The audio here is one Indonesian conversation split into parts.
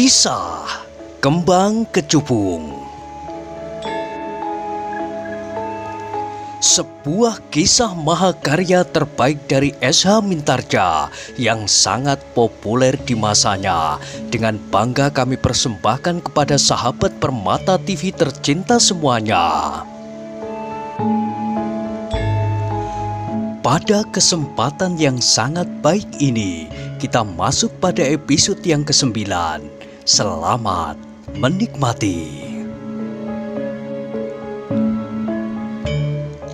Kisah Kembang Kecubung. Sebuah kisah mahakarya terbaik dari S.H. Mintarja yang sangat populer di masanya. Dengan bangga kami persembahkan kepada sahabat Permata TV tercinta semuanya. Pada kesempatan yang sangat baik ini, kita masuk pada episode yang ke-9. Selamat menikmati.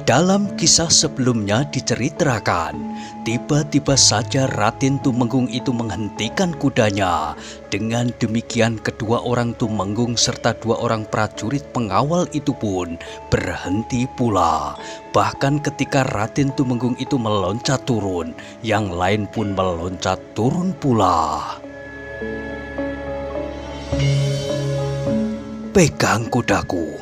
Dalam kisah sebelumnya diceritakan, tiba-tiba saja Raden Tumenggung itu menghentikan kudanya. Dengan demikian kedua orang Tumenggung serta dua orang prajurit pengawal itu pun berhenti pula. Bahkan ketika Raden Tumenggung itu meloncat turun, yang lain pun meloncat turun pula. "Pegang kudaku,"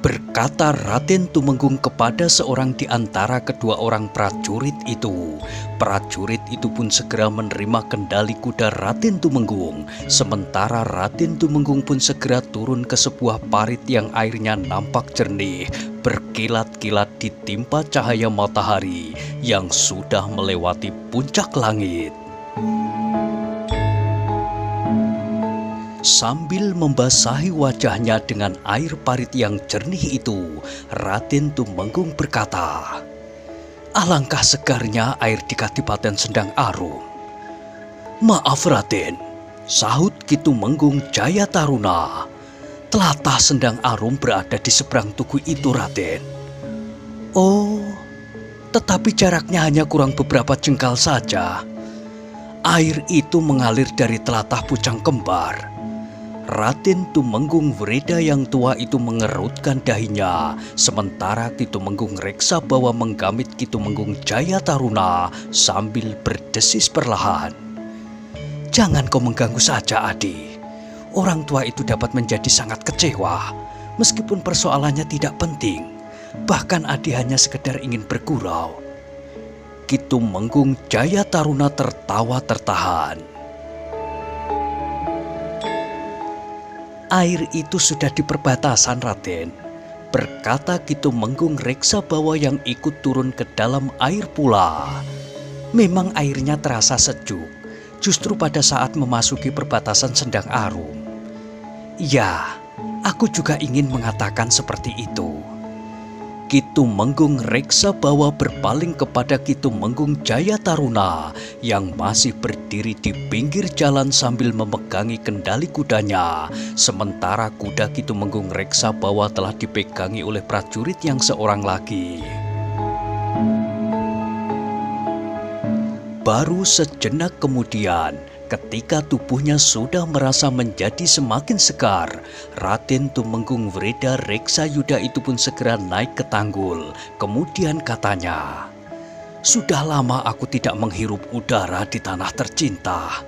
berkata Raden Tumenggung kepada seorang di antara kedua orang prajurit itu. Prajurit itu pun segera menerima kendali kuda Raden Tumenggung. Sementara Raden Tumenggung pun segera turun ke sebuah parit yang airnya nampak jernih, berkilat-kilat ditimpa cahaya matahari yang sudah melewati puncak langit. Sambil membasahi wajahnya dengan air parit yang jernih itu, Raden Tumenggung berkata, "Alangkah segarnya air di Kadipaten Sendang Arum." "Maaf Raden," sahut Ki Tumenggung Jaya Taruna. "Telatah Sendang Arum berada di seberang tugu itu Raden." "Oh, tetapi jaraknya hanya kurang beberapa jengkal saja. Air itu mengalir dari telatah Pucang Kembar." Raden Tumenggung Wreda yang tua itu mengerutkan dahinya, sementara Ki Tumenggung Reksa Bawa menggamit Ki Tumenggung Jaya Taruna sambil berdesis perlahan. "Jangan kau mengganggu saja, Adi. Orang tua itu dapat menjadi sangat kecewa, meskipun persoalannya tidak penting. Bahkan Adi hanya sekedar ingin bergurau." Ki Tumenggung Jaya Taruna tertawa tertahan. "Air itu sudah di perbatasan Raden," berkata Ki Tumenggung Reksa Bawa yang ikut turun ke dalam air pula. "Memang airnya terasa sejuk, justru pada saat memasuki perbatasan Sendang Arum." "Ya, aku juga ingin mengatakan seperti itu." Ki Tumenggung Reksa Bawa berpaling kepada Ki Tumenggung Jaya Taruna yang masih berdiri di pinggir jalan sambil memegangi kendali kudanya. Sementara kuda Ki Tumenggung Reksa Bawa telah dipegangi oleh prajurit yang seorang lagi. Baru sejenak kemudian, ketika tubuhnya sudah merasa menjadi semakin segar, Raden Tumenggung Wreda Reksa Yuda itu pun segera naik ke tanggul. Kemudian katanya, "Sudah lama aku tidak menghirup udara di tanah tercinta."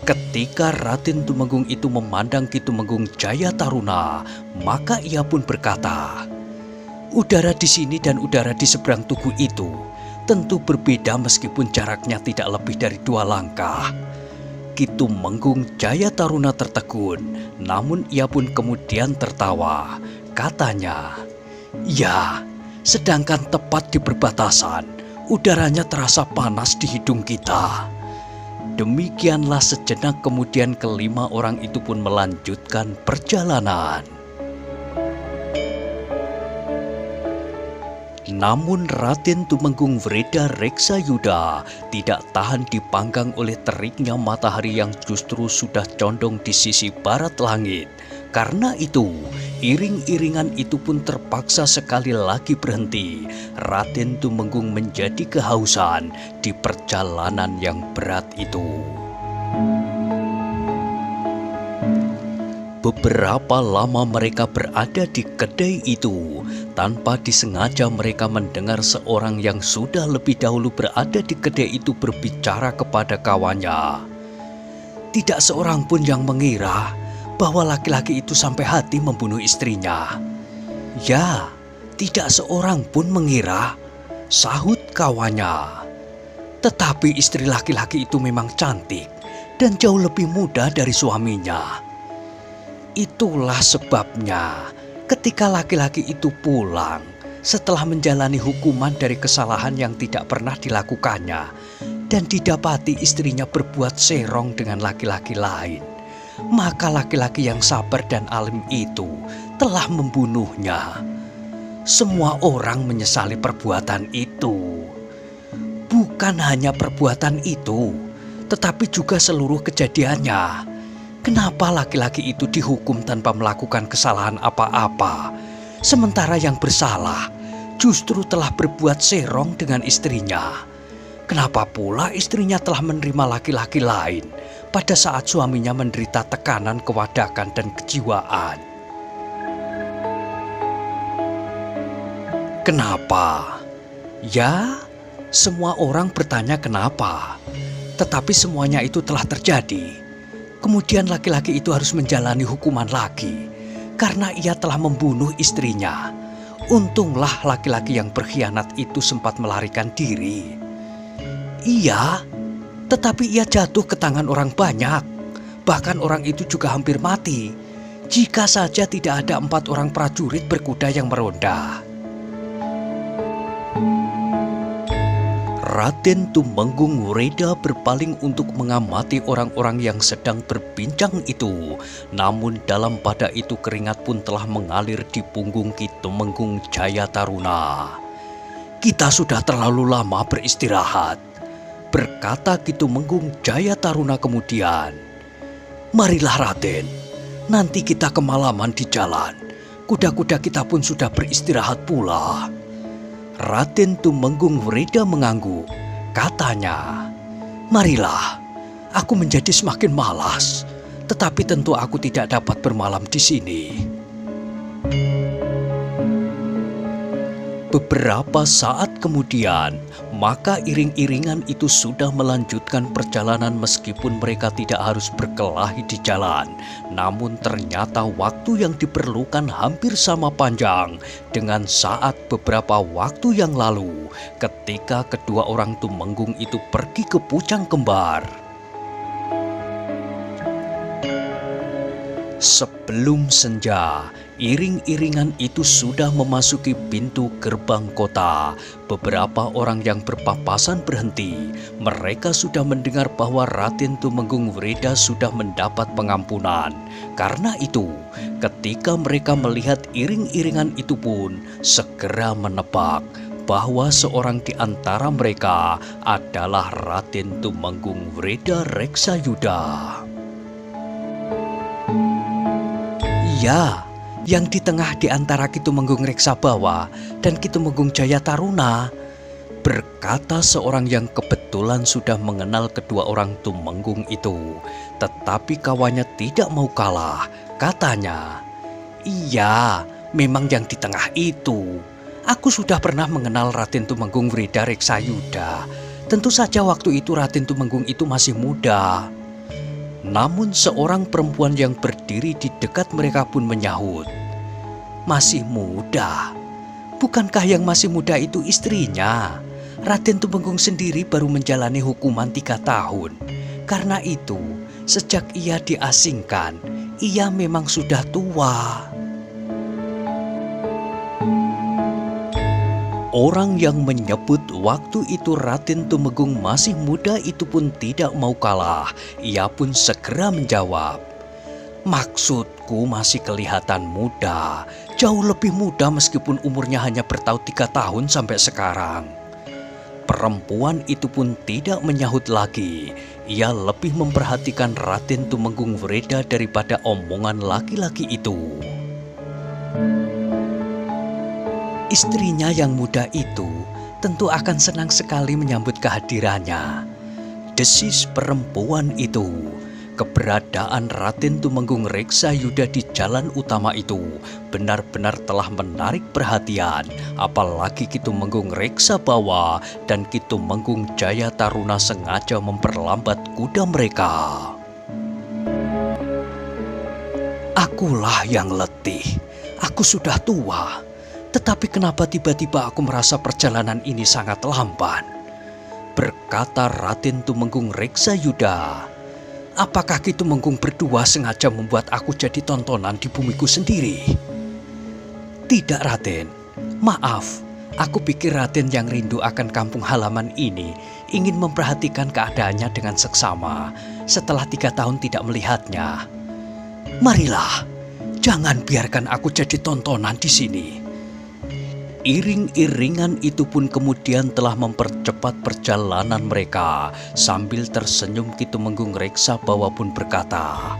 Ketika Raden Tumenggung itu memandang Ki Tumenggung Jaya Taruna, maka ia pun berkata, "Udara di sini dan udara di seberang tugu itu tentu berbeda meskipun jaraknya tidak lebih dari 2 langkah. Ki Tumenggung Jaya Taruna tertegun, namun ia pun kemudian tertawa. Katanya, "Ya, sedangkan tepat di perbatasan, udaranya terasa panas di hidung kita." Demikianlah sejenak kemudian kelima orang itu pun melanjutkan perjalanan. Namun Raden Tumenggung Wreda Reksa Yuda tidak tahan dipanggang oleh teriknya matahari yang justru sudah condong di sisi barat langit. Karena itu, iring-iringan itu pun terpaksa sekali lagi berhenti. Raden Tumenggung menjadi kehausan di perjalanan yang berat itu. Beberapa lama mereka berada di kedai itu. Tanpa disengaja mereka mendengar seorang yang sudah lebih dahulu berada di kedai itu berbicara kepada kawannya. "Tidak seorang pun yang mengira bahwa laki-laki itu sampai hati membunuh istrinya." "Ya, tidak seorang pun mengira," sahut kawannya. "Tetapi istri laki-laki itu memang cantik. dan jauh lebih muda dari suaminya. Itulah sebabnya ketika laki-laki itu pulang setelah menjalani hukuman dari kesalahan yang tidak pernah dilakukannya dan didapati istrinya berbuat serong dengan laki-laki lain, maka laki-laki yang sabar dan alim itu telah membunuhnya. Semua orang menyesali perbuatan itu. Bukan hanya perbuatan itu, tetapi juga seluruh kejadiannya. Kenapa laki-laki itu dihukum tanpa melakukan kesalahan apa-apa, sementara yang bersalah justru telah berbuat serong dengan istrinya? Kenapa pula istrinya telah menerima laki-laki lain pada saat suaminya menderita tekanan kewadakan dan kejiwaan? Kenapa? Ya, semua orang bertanya kenapa, tetapi semuanya itu telah terjadi. Kemudian laki-laki itu harus menjalani hukuman lagi karena ia telah membunuh istrinya. Untunglah laki-laki yang berkhianat itu sempat melarikan diri. Iya, tetapi ia jatuh ke tangan orang banyak. Bahkan orang itu juga hampir mati jika saja tidak ada 4 orang prajurit berkuda yang meronda. Raden Tumenggung Wreda berpaling untuk mengamati orang-orang yang sedang berbincang itu. Namun dalam pada itu keringat pun telah mengalir di punggung Ki Tumenggung Jayataruna. "Kita sudah terlalu lama beristirahat," berkata Ki Tumenggung Jayataruna kemudian. "Marilah Raden, nanti kita kemalaman di jalan. Kuda-kuda kita pun sudah beristirahat pula." Raden Tumenggung Wreda mengangguk. Katanya, "Marilah, aku menjadi semakin malas, tetapi tentu aku tidak dapat bermalam di sini." Beberapa saat kemudian, maka iring-iringan itu sudah melanjutkan perjalanan meskipun mereka tidak harus berkelahi di jalan. Namun ternyata waktu yang diperlukan hampir sama panjang dengan saat beberapa waktu yang lalu ketika kedua orang Tumenggung itu pergi ke Pucang Kembar. Sebelum senja, iring-iringan itu sudah memasuki pintu gerbang kota. Beberapa orang yang berpapasan berhenti. Mereka sudah mendengar bahwa Raden Tumenggung Wreda sudah mendapat pengampunan. Karena itu, ketika mereka melihat iring-iringan itu pun segera menebak bahwa seorang di antara mereka adalah Raden Tumenggung Wreda Reksayuda. Ya, yang di tengah di antara Ki Tumenggung Reksabawa dan Ki Tumenggung Jayataruna, berkata seorang yang kebetulan sudah mengenal kedua orang Tumenggung itu. Tetapi kawannya tidak mau kalah. Katanya, "Iya, memang yang di tengah itu. Aku sudah pernah mengenal Raden Tumenggung Wreda Reksayuda. Tentu saja waktu itu Raden Tumenggung itu masih muda." Namun seorang perempuan yang berdiri di dekat mereka pun menyahut, "Masih muda? Bukankah yang masih muda itu istrinya? Raden Tumenggung sendiri baru menjalani hukuman 3 tahun. Karena itu, sejak ia diasingkan, ia memang sudah tua." Orang yang menyebut waktu itu Raden Tumenggung masih muda itu pun tidak mau kalah. Ia pun segera menjawab, "Maksudku masih kelihatan muda, jauh lebih muda meskipun umurnya hanya bertaut 3 tahun sampai sekarang." Perempuan itu pun tidak menyahut lagi. Ia lebih memperhatikan Raden Tumenggung Wreda daripada omongan laki-laki itu. Istrinya yang muda itu tentu akan senang sekali menyambut kehadirannya, desis perempuan itu. Keberadaan Raden Tumenggung Reksayuda di jalan utama itu benar-benar telah menarik perhatian. Apalagi Ki Tumenggung Reksabawa dan Ki Tumenggung Jayataruna sengaja memperlambat kuda mereka. "Akulah yang letih, aku sudah tua. Tetapi kenapa tiba-tiba aku merasa perjalanan ini sangat lamban?" berkata Raden Tumenggung Reksayuda. Apakah Ki Tumenggung berdua sengaja membuat aku jadi tontonan di bumiku sendiri? Tidak, Raden. Maaf, aku pikir Raden yang rindu akan kampung halaman ini ingin memperhatikan keadaannya dengan seksama setelah 3 tahun tidak melihatnya. Marilah, jangan biarkan aku jadi tontonan di sini. Iring-iringan itu pun kemudian telah mempercepat perjalanan mereka. Sambil tersenyum Ki Tumenggung Reksabawa pun berkata,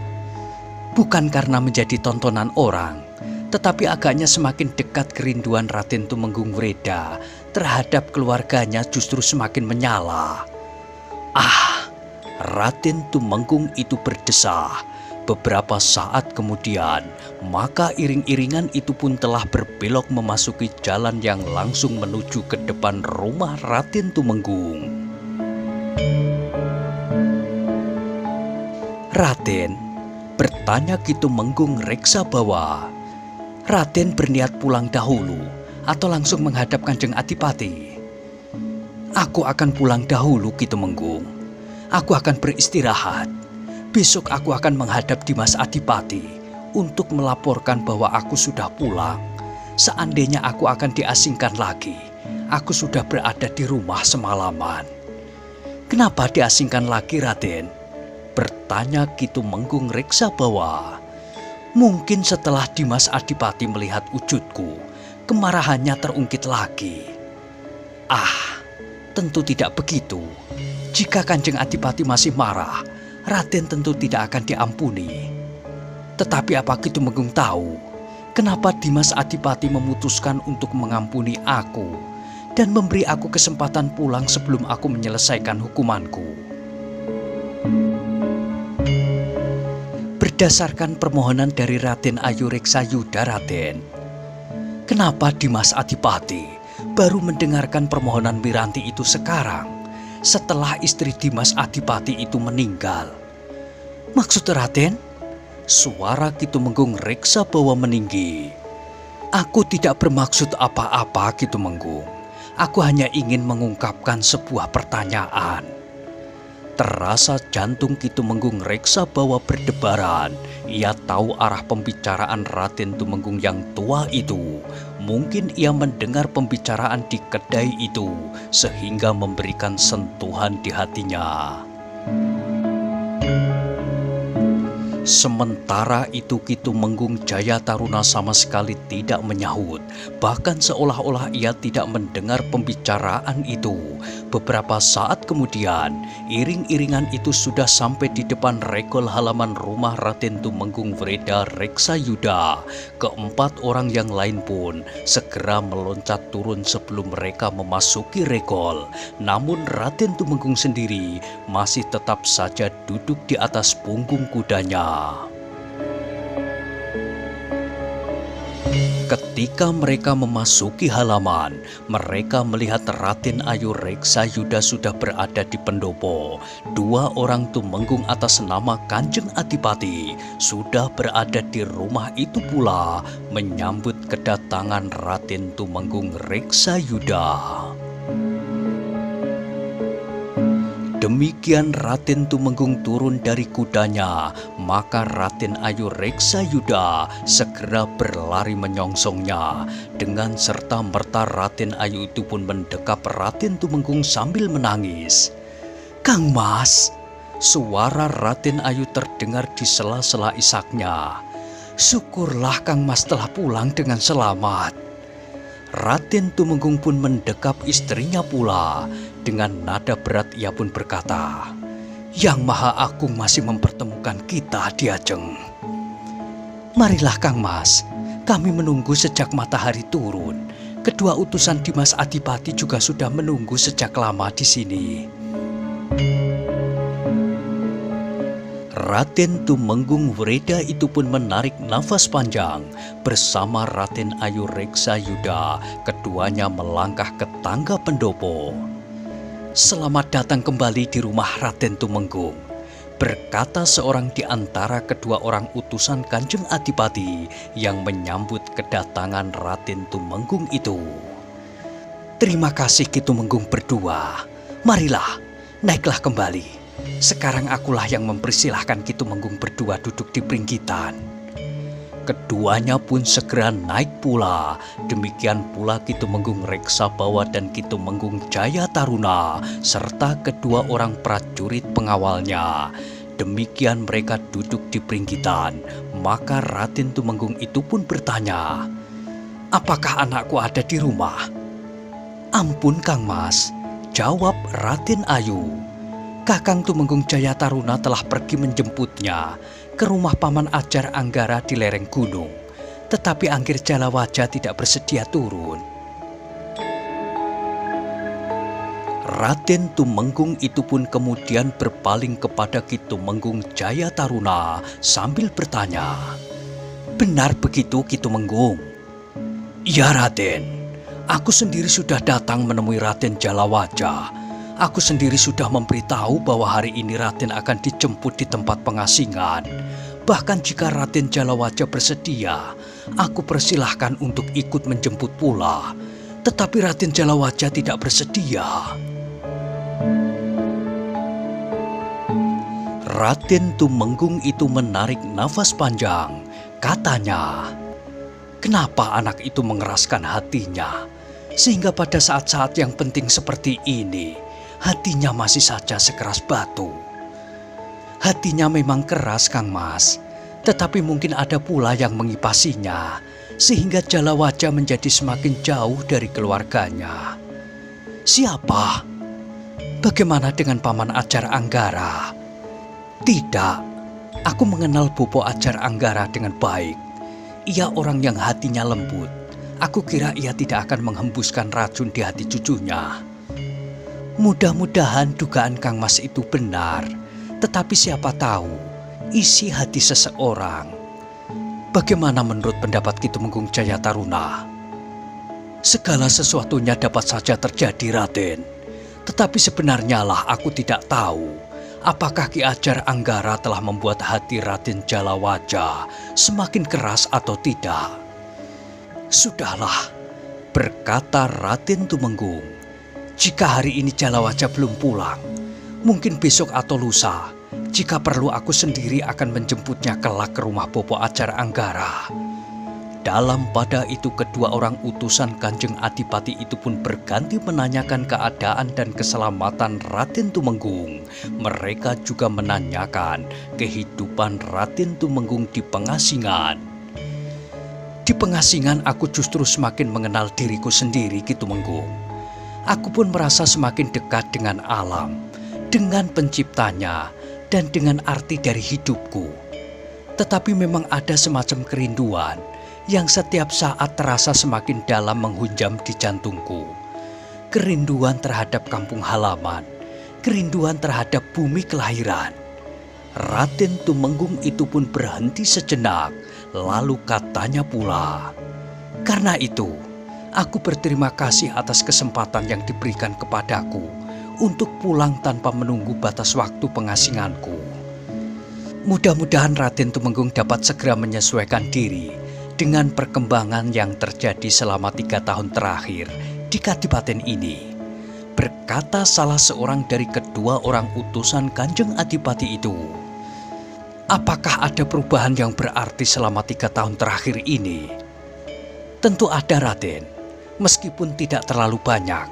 bukan karena menjadi tontonan orang, tetapi agaknya semakin dekat kerinduan Raden Tumenggung Wreda terhadap keluarganya justru semakin menyala. Ah, Raden Tumenggung itu berdesah. Beberapa saat kemudian, maka iring-iringan itu pun telah berbelok memasuki jalan yang langsung menuju ke depan rumah Raden Tumenggung. Raden, bertanya Ki Tumenggung Reksabawa, Raden berniat pulang dahulu atau langsung menghadap Kanjeng Adipati? Aku akan pulang dahulu, Ki Tumenggung. Aku akan beristirahat. Besok aku akan menghadap Dimas Adipati untuk melaporkan bahwa aku sudah pulang. Seandainya aku akan diasingkan lagi, aku sudah berada di rumah semalaman. Kenapa diasingkan lagi, Raden? Bertanya Ki Tumenggung Reksabawa. Mungkin setelah Dimas Adipati melihat wujudku, kemarahannya terungkit lagi. Ah, tentu tidak begitu. Jika Kanjeng Adipati masih marah, Raden tentu tidak akan diampuni. Tetapi apa Ki Tumenggung tahu kenapa Dimas Adipati memutuskan untuk mengampuni aku dan memberi aku kesempatan pulang sebelum aku menyelesaikan hukumanku? Berdasarkan permohonan dari Raden Ayu Reksayuda, Raden, kenapa Dimas Adipati baru mendengarkan permohonan Wiranti itu sekarang, setelah istri Dimas Adipati itu meninggal? Maksud Raden? Suara Ki Tumenggung Reksabawa meninggi. Aku tidak bermaksud apa-apa, Ki Tumenggung. Aku hanya ingin mengungkapkan sebuah pertanyaan. Terasa jantung Ki Tumenggung Reksabawa berdebaran. Ia tahu arah pembicaraan Raden Tumenggung yang tua itu. Mungkin ia mendengar pembicaraan di kedai itu, sehingga memberikan sentuhan di hatinya. Sementara itu Ki Tumenggung Jayataruna sama sekali tidak menyahut, bahkan seolah-olah ia tidak mendengar pembicaraan itu. Beberapa saat kemudian, iring-iringan itu sudah sampai di depan regol halaman rumah Raden Tumenggung Wreda Reksayuda. Keempat orang yang lain pun segera meloncat turun sebelum mereka memasuki regol. Namun Raden Tumenggung sendiri masih tetap saja duduk di atas punggung kudanya. Ketika mereka memasuki halaman, mereka melihat Raden Ayu Reksayuda sudah berada di pendopo. 2 orang Tumenggung atas nama Kanjeng Adipati sudah berada di rumah itu pula, menyambut kedatangan Raden Tumenggung Reksayuda. Demikian Raden Tumenggung turun dari kudanya, maka Raden Ayu Reksayuda segera berlari menyongsongnya. Dengan serta-merta Raden Ayu itu pun mendekap Raden Tumenggung sambil menangis. "Kang Mas," suara Raden Ayu terdengar di sela-sela isaknya. "Syukurlah Kang Mas telah pulang dengan selamat." Raden Tumenggung pun mendekap istrinya pula. Dengan nada berat ia pun berkata, "Yang Maha Agung masih mempertemukan kita di Ajeng." "Marilah Kang Mas, kami menunggu sejak matahari turun. Kedua utusan Dimas Adipati juga sudah menunggu sejak lama di sini." Raden Tumenggung Wreda itu pun menarik nafas panjang. Bersama Raden Ayu Reksayuda, keduanya melangkah ke tangga pendopo. "Selamat datang kembali di rumah Raden Tumenggung," berkata seorang di antara kedua orang utusan Kanjeng Adipati yang menyambut kedatangan Raden Tumenggung itu. "Terima kasih Ki Tumenggung berdua. Marilah, naiklah kembali. Sekarang akulah yang mempersilahkan Ki Tumenggung berdua duduk di pringgitan. Keduanya pun segera naik pula. Demikian pula Ki Tumenggung Reksabawa dan Ki Tumenggung Jayataruna serta kedua orang prajurit pengawalnya. Demikian mereka duduk di pringgitan. Maka Raden Tumenggung itu pun bertanya, "Apakah anakku ada di rumah?" "Ampun Kang Mas," jawab Raden Ayu. "Kakang Tumenggung Jayataruna telah pergi menjemputnya ke rumah Paman Ajar Anggara di lereng gunung. Tetapi Anggir Jalawaja tidak bersedia turun." Raden Tumenggung itu pun kemudian berpaling kepada Ki Tumenggung Jayataruna sambil bertanya, "Benar begitu Ki Tumenggung?" "Ya Raden, aku sendiri sudah datang menemui Raden Jalawaja. Aku sendiri sudah memberitahu bahwa hari ini Raden akan dijemput di tempat pengasingan. Bahkan jika Raden Jalawaja bersedia, aku persilahkan untuk ikut menjemput pula. Tetapi Raden Jalawaja tidak bersedia." Raden Tumenggung itu menarik nafas panjang. Katanya, "Kenapa anak itu mengeraskan hatinya? Sehingga pada saat-saat yang penting seperti ini, hatinya masih saja sekeras batu." "Hatinya memang keras Kang Mas, tetapi mungkin ada pula yang mengipasinya, sehingga Jalawaja menjadi semakin jauh dari keluarganya." "Siapa? Bagaimana dengan Paman Ajar Anggara?" "Tidak, aku mengenal Bopo Ajar Anggara dengan baik. Ia orang yang hatinya lembut. Aku kira ia tidak akan menghembuskan racun di hati cucunya." "Mudah-mudahan dugaan Kang Mas itu benar. Tetapi siapa tahu isi hati seseorang. Bagaimana menurut pendapat Ki Tumenggung Jayataruna?" "Segala sesuatunya dapat saja terjadi Raden. Tetapi sebenarnya lah aku tidak tahu apakah Ki Ajar Anggara telah membuat hati Raden Jalawaja semakin keras atau tidak." "Sudahlah," berkata Raden Tumenggung. "Jika hari ini Jalawaja belum pulang, mungkin besok atau lusa, jika perlu aku sendiri akan menjemputnya kelak ke rumah Bopo Ajar Anggara." Dalam pada itu kedua orang utusan Kanjeng Adipati itu pun berganti menanyakan keadaan dan keselamatan Raden Tumenggung. Mereka juga menanyakan kehidupan Raden Tumenggung di pengasingan. "Di pengasingan aku justru semakin mengenal diriku sendiri Ki Tumenggung. Aku pun merasa semakin dekat dengan alam, dengan penciptanya, dan dengan arti dari hidupku. Tetapi memang ada semacam kerinduan yang setiap saat terasa semakin dalam menghunjam di jantungku. Kerinduan terhadap kampung halaman, kerinduan terhadap bumi kelahiran." Raden Tumenggung itu pun berhenti sejenak, lalu katanya pula, "Karena itu, aku berterima kasih atas kesempatan yang diberikan kepadaku untuk pulang tanpa menunggu batas waktu pengasinganku. Mudah-mudahan Raden Tumenggung dapat segera menyesuaikan diri dengan perkembangan yang terjadi selama 3 tahun terakhir di Kadipaten ini," berkata salah seorang dari kedua orang utusan Kanjeng Adipati itu. "Apakah ada perubahan yang berarti selama 3 tahun terakhir ini?" "Tentu ada Raden, meskipun tidak terlalu banyak."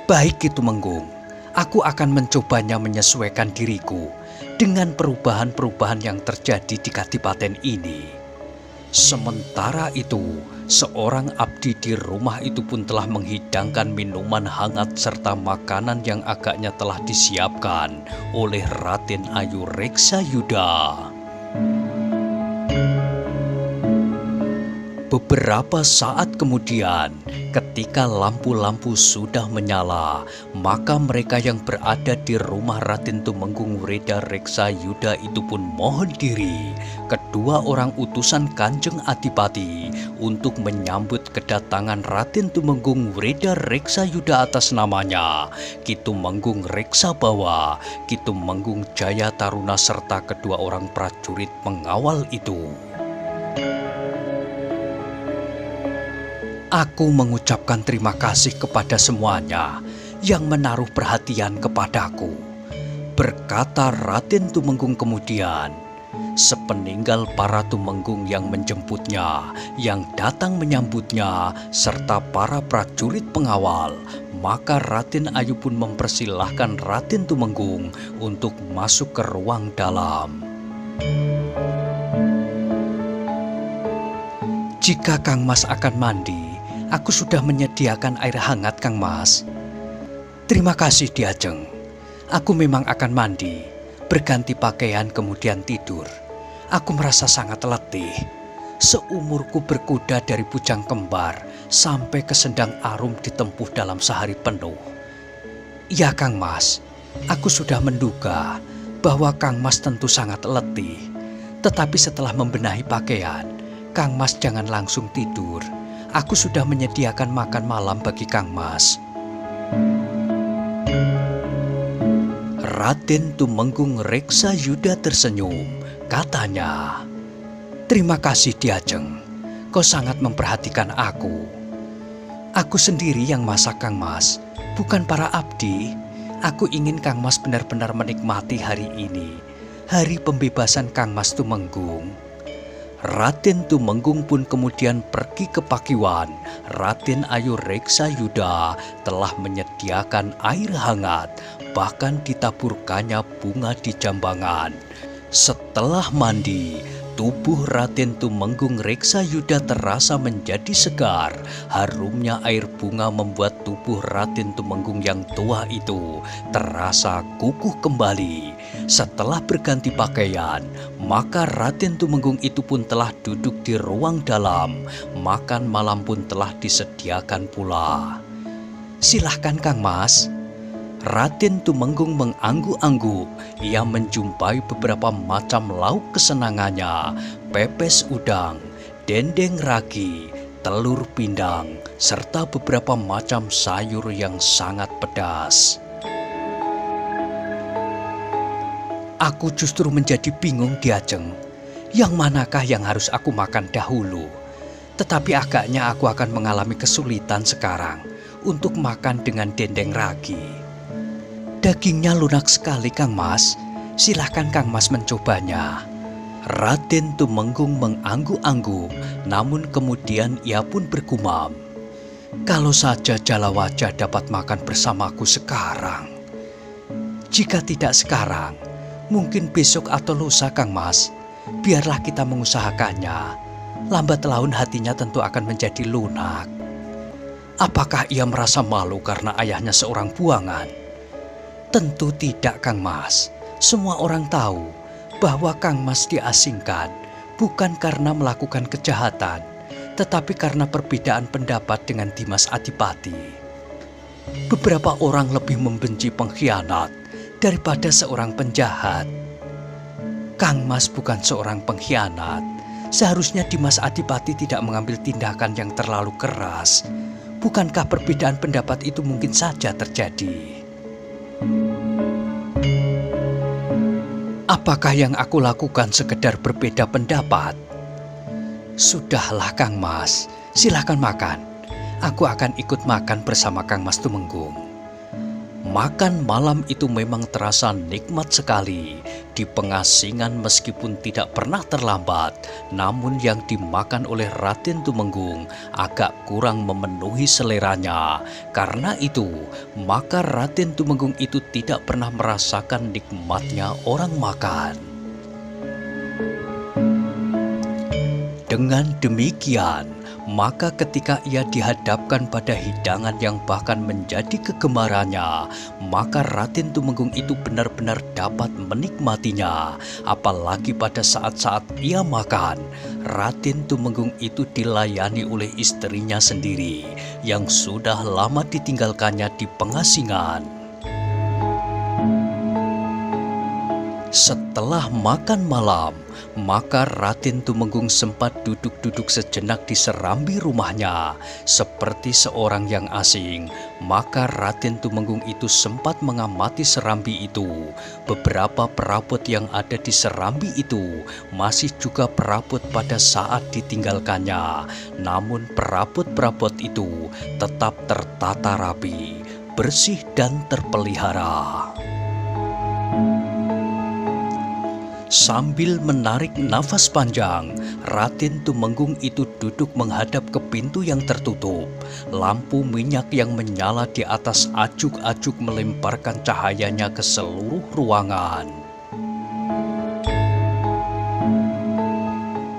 "Baik Ki Tumenggung, aku akan mencobanya menyesuaikan diriku dengan perubahan-perubahan yang terjadi di Kadipaten ini." Sementara itu, seorang abdi di rumah itu pun telah menghidangkan minuman hangat serta makanan yang agaknya telah disiapkan oleh Raden Ayu Reksayuda. Beberapa saat kemudian, ketika lampu-lampu sudah menyala, maka mereka yang berada di rumah Raden Tumenggung Wreda Reksayuda itu pun mohon diri, kedua orang utusan Kanjeng Adipati, untuk menyambut kedatangan Raden Tumenggung Wreda Reksayuda atas namanya, Ki Tumenggung Reksabawa, Ki Tumenggung Jayataruna serta kedua orang prajurit pengawal itu. Aku mengucapkan terima kasih kepada semuanya yang menaruh perhatian kepadaku. Berkata Raden Tumenggung kemudian, sepeninggal para tumenggung yang menjemputnya, yang datang menyambutnya, serta para prajurit pengawal, maka Raden Ayu pun mempersilahkan Raden Tumenggung untuk masuk ke ruang dalam. Jika Kang Mas akan mandi, aku sudah menyediakan air hangat, Kang Mas. Terima kasih, Diajeng. Aku memang akan mandi, berganti pakaian kemudian tidur. Aku merasa sangat letih. Seumurku berkuda dari Bujang Kembar sampai ke Sendang Arum ditempuh dalam sehari penuh. Ya Kang Mas, aku sudah menduga bahwa Kang Mas tentu sangat letih. Tetapi setelah membenahi pakaian, Kang Mas jangan langsung tidur. Aku sudah menyediakan makan malam bagi Kang Mas. Raden Tumenggung Reksa Yuda tersenyum. Katanya, terima kasih Diajeng, kau sangat memperhatikan aku. Aku sendiri yang masak Kang Mas, bukan para abdi. Aku ingin Kang Mas benar-benar menikmati hari ini, hari pembebasan Kang Mas Tumenggung. Raden Tumenggung pun kemudian pergi ke Pakiwan. Raden Ayu Reksa Yuda telah menyediakan air hangat, bahkan ditaburkannya bunga di jambangan. Setelah mandi, tubuh Raden Tumenggung Reksa Yuda terasa menjadi segar. Harumnya air bunga membuat tubuh Raden Tumenggung yang tua itu terasa kukuh kembali. Setelah berganti pakaian, maka Raden Tumenggung itu pun telah duduk di ruang dalam. Makan malam pun telah disediakan pula. Silahkan Kang Mas. Raden Tumenggung mengangguk-angguk. Ia menjumpai beberapa macam lauk kesenangannya, pepes udang, dendeng ragi, telur pindang, serta beberapa macam sayur yang sangat pedas. Aku justru menjadi bingung Diajeng, yang manakah yang harus aku makan dahulu. Tetapi agaknya aku akan mengalami kesulitan sekarang untuk makan dengan dendeng ragi. Dagingnya lunak sekali Kang Mas, silahkan Kang Mas mencobanya. Raden Tumenggung mengangguk-angguk, namun kemudian ia pun bergumam. Kalau saja Jalawajah dapat makan bersamaku sekarang. Jika tidak sekarang, mungkin besok atau lusa Kang Mas. Biarlah kita mengusahakannya. Lambat laun hatinya tentu akan menjadi lunak. Apakah ia merasa malu karena ayahnya seorang buangan? Tentu tidak Kang Mas. Semua orang tahu bahwa Kang Mas diasingkan bukan karena melakukan kejahatan, tetapi karena perbedaan pendapat dengan Dimas Adipati. Beberapa orang lebih membenci pengkhianat daripada seorang penjahat. Kang Mas bukan seorang pengkhianat. Seharusnya Dimas Adipati tidak mengambil tindakan yang terlalu keras. Bukankah perbedaan pendapat itu mungkin saja terjadi? Apakah yang aku lakukan sekedar berbeda pendapat? Sudahlah Kang Mas, silahkan makan. Aku akan ikut makan bersama Kang Mas Tumenggung. Makan malam itu memang terasa nikmat sekali. Di pengasingan meskipun tidak pernah terlambat, namun yang dimakan oleh Raden Tumenggung agak kurang memenuhi seleranya. Karena itu, maka Raden Tumenggung itu tidak pernah merasakan nikmatnya orang makan. Dengan demikian, maka ketika ia dihadapkan pada hidangan yang bahkan menjadi kegemarannya, maka Raden Tumenggung itu benar-benar dapat menikmatinya. Apalagi pada saat-saat ia makan, Raden Tumenggung itu dilayani oleh istrinya sendiri yang sudah lama ditinggalkannya di pengasingan. Setelah makan malam, maka Raden Tumenggung sempat duduk-duduk sejenak di serambi rumahnya. Seperti seorang yang asing, maka Raden Tumenggung itu sempat mengamati serambi itu. Beberapa perabot yang ada di serambi itu masih juga perabot pada saat ditinggalkannya. Namun perabot-perabot itu tetap tertata rapi, bersih dan terpelihara. Sambil menarik nafas panjang, Raden Tumenggung itu duduk menghadap ke pintu yang tertutup. Lampu minyak yang menyala di atas ajuk-ajuk melemparkan cahayanya ke seluruh ruangan.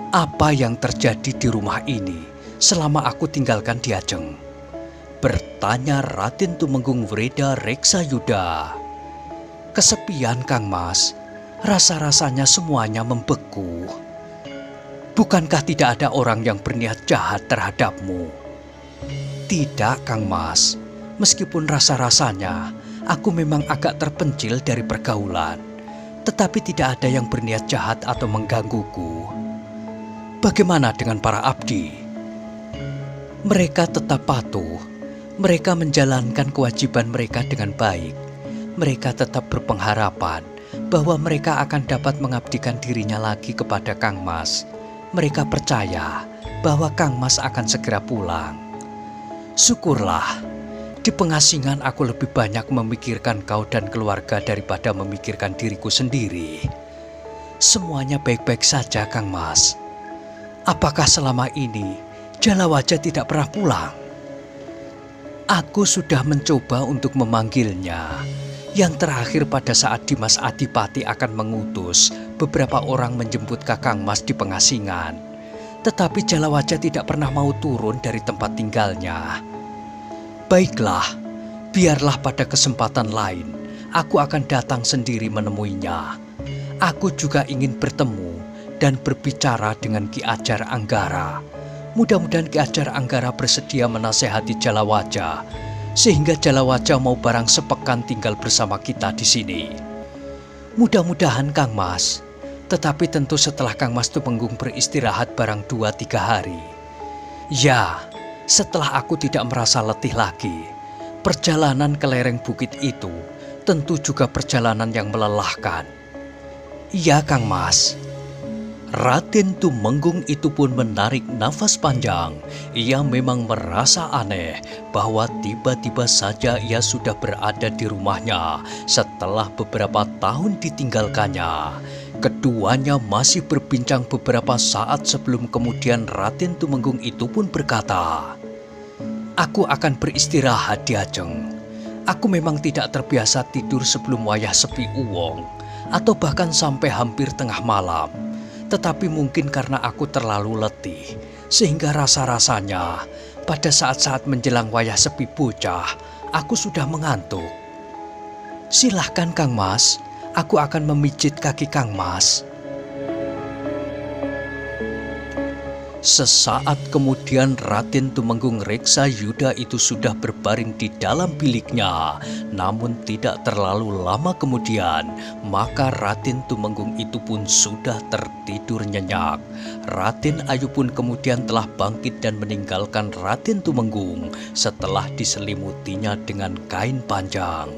Apa yang terjadi di rumah ini selama aku tinggalkan Diajeng? Bertanya Raden Tumenggung Wreda Reksayuda. Kesepian, Kang Mas. Rasa-rasanya semuanya membeku. Bukankah tidak ada orang yang berniat jahat terhadapmu? Tidak, Kang Mas. Meskipun rasa-rasanya aku memang agak terpencil dari pergaulan, tetapi tidak ada yang berniat jahat atau menggangguku. Bagaimana dengan para abdi? Mereka tetap patuh. Mereka menjalankan kewajiban mereka dengan baik. Mereka tetap berpengharapan bahwa mereka akan dapat mengabdikan dirinya lagi kepada Kang Mas. Mereka percaya bahwa Kang Mas akan segera pulang. Syukurlah, di pengasingan aku lebih banyak memikirkan kau dan keluarga daripada memikirkan diriku sendiri. Semuanya baik-baik saja, Kang Mas. Apakah selama ini Jalawaja tidak pernah pulang? Aku sudah mencoba untuk memanggilnya. Yang terakhir pada saat Dimas Adipati akan mengutus beberapa orang menjemput Kakang Mas di pengasingan. Tetapi Jalawaja tidak pernah mau turun dari tempat tinggalnya. Baiklah, biarlah pada kesempatan lain aku akan datang sendiri menemuinya. Aku juga ingin bertemu dan berbicara dengan Ki Ajar Anggara. Mudah-mudahan Ki Ajar Anggara bersedia menasehati Jalawaja, sehingga Jalawaja mau barang sepekan tinggal bersama kita di sini. Mudah-mudahan, Kang Mas. Tetapi tentu setelah Kang Mas Tumenggung beristirahat barang 2-3 hari. Ya, setelah aku tidak merasa letih lagi. Perjalanan ke lereng bukit itu tentu juga perjalanan yang melelahkan. Iya, Kang Mas. Raden Tumenggung itu pun menarik nafas panjang. Ia memang merasa aneh bahwa tiba-tiba saja ia sudah berada di rumahnya setelah beberapa tahun ditinggalkannya. Keduanya masih berbincang beberapa saat sebelum kemudian Raden Tumenggung itu pun berkata, "Aku akan beristirahat, Diajeng. Aku memang tidak terbiasa tidur sebelum wayah sepi uwong atau bahkan sampai hampir tengah malam. Tetapi mungkin karena aku terlalu letih, sehingga rasa-rasanya pada saat-saat menjelang wayah sepi bocah, aku sudah mengantuk. Silahkan, Kang Mas, aku akan memijit kaki Kang Mas." Sesaat kemudian Raden Tumenggung Reksayuda itu sudah berbaring di dalam biliknya. Namun tidak terlalu lama kemudian, maka Raden Tumenggung itu pun sudah tertidur nyenyak. Raden Ayu pun kemudian telah bangkit dan meninggalkan Raden Tumenggung setelah diselimutinya dengan kain panjang.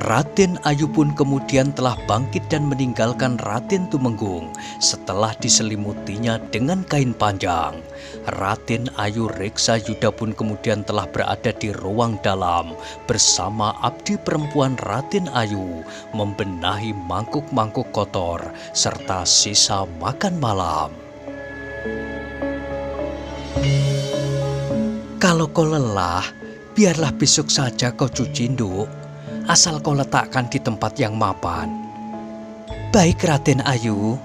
Raden Ayu pun kemudian telah bangkit dan meninggalkan Raden Tumenggung setelah diselimutinya dengan kain panjang. Raden Ayu Reksayuda pun kemudian telah berada di ruang dalam bersama abdi perempuan Raden Ayu membenahi mangkuk-mangkuk kotor serta sisa makan malam. "Kalau kau lelah, biarlah besok saja kau cuci, Nduk. Asal kau letakkan di tempat yang mapan." "Baik, Raden Ayu."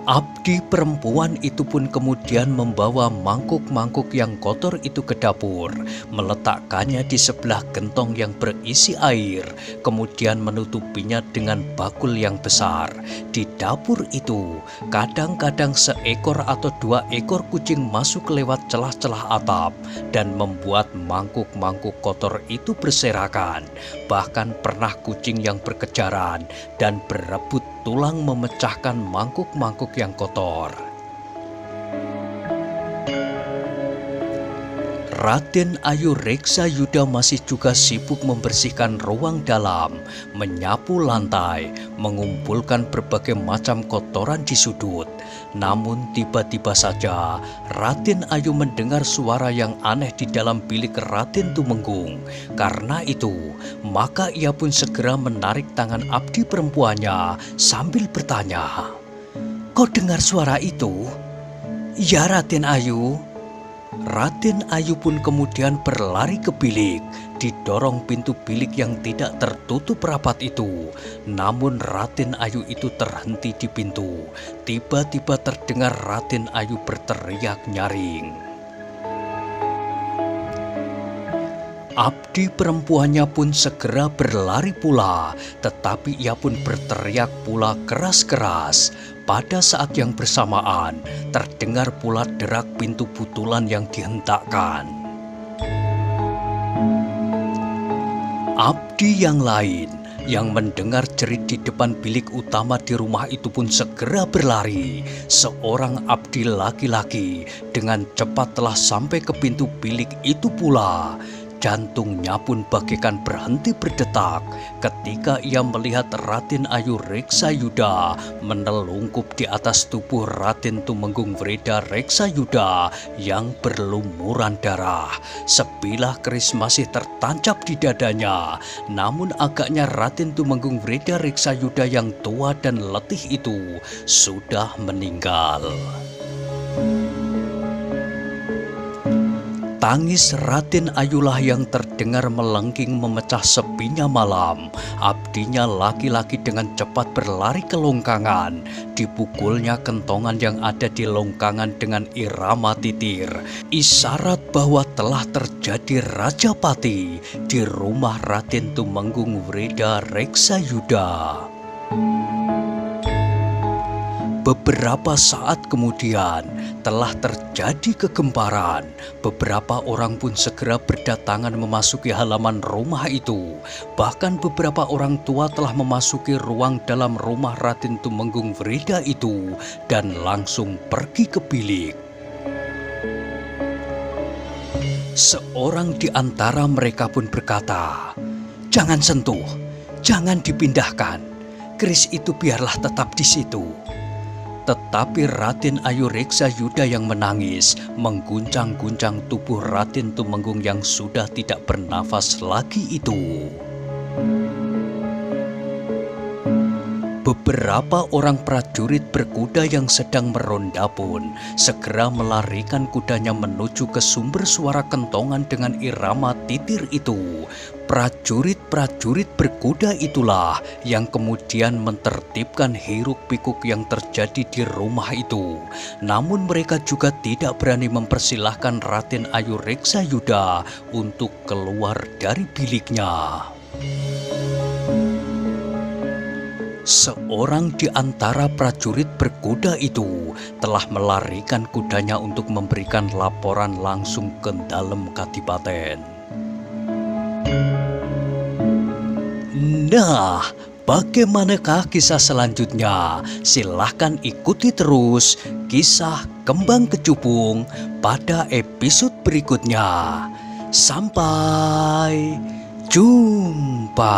Abdi perempuan itu pun kemudian membawa mangkuk-mangkuk yang kotor itu ke dapur, meletakkannya di sebelah gentong yang berisi air, kemudian menutupinya dengan bakul yang besar. Di dapur itu, kadang-kadang seekor atau 2 ekor kucing masuk lewat celah-celah atap dan membuat mangkuk-mangkuk kotor itu berserakan. Bahkan pernah kucing yang berkejaran dan berebut tulang memecahkan mangkuk-mangkuk yang kotor. Raden Ayu Reksayuda masih juga sibuk membersihkan ruang dalam, menyapu lantai, mengumpulkan berbagai macam kotoran di sudut. Namun tiba-tiba saja Raden Ayu mendengar suara yang aneh di dalam bilik Raden Tumenggung. Karena itu, maka ia pun segera menarik tangan abdi perempuannya sambil bertanya, "Kau dengar suara itu?" "Ya, Raden Ayu." Raden Ayu pun kemudian berlari ke bilik, didorong pintu bilik yang tidak tertutup rapat itu. Namun Raden Ayu itu terhenti di pintu. Tiba-tiba terdengar Raden Ayu berteriak nyaring. Abdi perempuannya pun segera berlari pula, tetapi ia pun berteriak pula keras-keras. Pada saat yang bersamaan, terdengar pula derak pintu butulan yang dihentakkan. Abdi yang lain yang mendengar jerit di depan bilik utama di rumah itu pun segera berlari. Seorang abdi laki-laki dengan cepat telah sampai ke pintu bilik itu pula. Jantungnya pun bagaikan berhenti berdetak ketika ia melihat Raden Ayu Reksayuda menelungkup di atas tubuh Raden Tumenggung Wreda Reksayuda yang berlumuran darah. Sebilah keris masih tertancap di dadanya, namun agaknya Raden Tumenggung Wreda Reksayuda yang tua dan letih itu sudah meninggal. Tangis Raden Ayulah yang terdengar melengking memecah sepinya malam. Abdinya laki-laki dengan cepat berlari ke longkangan. Dipukulnya kentongan yang ada di longkangan dengan irama titir. Isyarat bahwa telah terjadi rajapati di rumah Raden Tumenggung Wreda Reksayuda. Beberapa saat kemudian telah terjadi kegemparan. Beberapa orang pun segera berdatangan memasuki halaman rumah itu. Bahkan beberapa orang tua telah memasuki ruang dalam rumah Raden Tumenggung Wreda itu dan langsung pergi ke bilik. Seorang di antara mereka pun berkata, "Jangan sentuh, jangan dipindahkan. Keris itu biarlah tetap di situ." Tetapi Raden Ayu Reksayuda yang menangis mengguncang-guncang tubuh Raden Tumenggung yang sudah tidak bernafas lagi itu. Beberapa orang prajurit berkuda yang sedang meronda pun segera melarikan kudanya menuju ke sumber suara kentongan dengan irama titir itu. Prajurit-prajurit berkuda itulah yang kemudian menertibkan hiruk-pikuk yang terjadi di rumah itu. Namun mereka juga tidak berani mempersilahkan Raden Ayu Reksayuda untuk keluar dari biliknya. Seorang di antara prajurit berkuda itu telah melarikan kudanya untuk memberikan laporan langsung ke dalam kadipaten. Nah, bagaimanakah kisah selanjutnya? Silahkan ikuti terus kisah Kembang Kecubung pada episode berikutnya. Sampai jumpa.